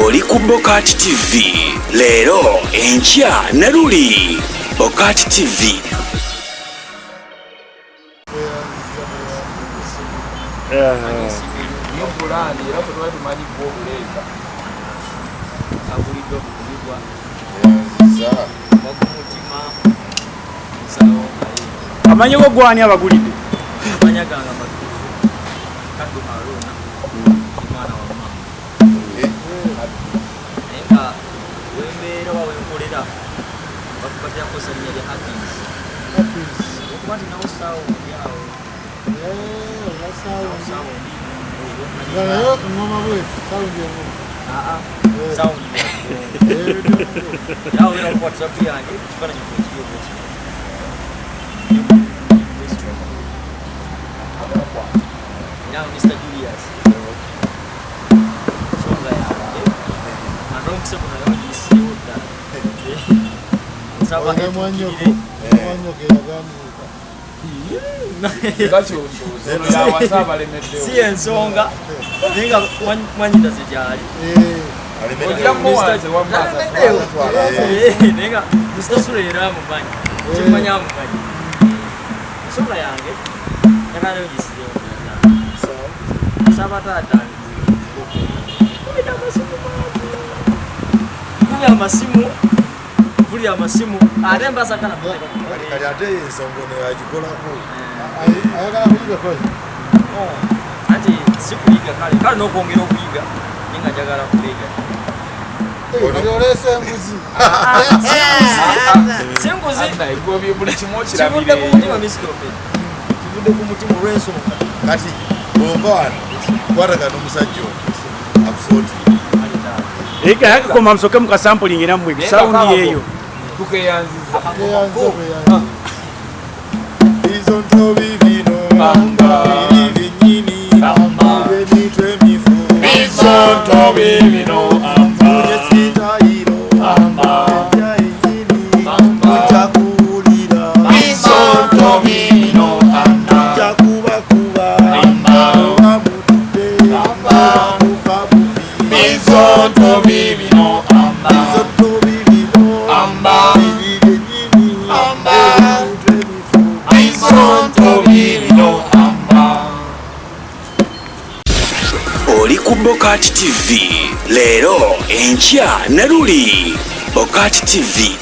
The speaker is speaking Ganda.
Oli ku Bokati TV. Leero enkya ne luli. Bokati TV. Amanyi go gwani abagulide. Amanya ganga matufu. Kadu Haruna. Mwana wa mama. Nenga wembera wawe nkolera. Bakupatia kosa lya happiness. Ukwati na usao yao. Usao. Yo ngoma wetu sound ya ngoma. Sound. Yao ina WhatsApp yangu kufanya hiyo. Now Mr. Julius. So like, manong sa kuna naman isiuda. Sawa Wana mwanyo kaya gani? Ya wasaba lemedeo. Si ensonga. Ninga mwanyita sijali. Ninga Mr. Surera mubanyi. Chimanya mubanyi. Sola yange. Yakana yisiyo. Sabatata. Kuli amasimu. Aremba sakana. Kali ate ensongone yagikola ko. Ayagala kuyiga ko. Ati sikuyiga kale. Kale nokwongera okuyiga. Ninga jagala kuyiga. Olese embuzi. Sembuzi. Igobye buli kimochira bire. Kivude ku mutima misitope. Kivude ku mutima olw'ensonga. Kati bovana kwataka n'omusajja akusooti. Eka yakoma msoke muka sampling ina mwe sound yeyo. Tukeyanziza. Izo ntobi bino Bamba. Binyini Bamba. Benitwe mifu. Izo ntobi bino amba. Sitayiro Bamba. Yayini Bamba. Chakulira. Izo ntobi bino amba. Chakuba kuba. Bamba. Wamutude. Bamba. Kufa bufi. Izo ntobi bino amba. Izo ntobi bino Amba. Binyini Amba. Benitwe mifu. Izo ntobi bino amba. Oli ku Bokati TV. Leero enkya ne luli. Bokati TV.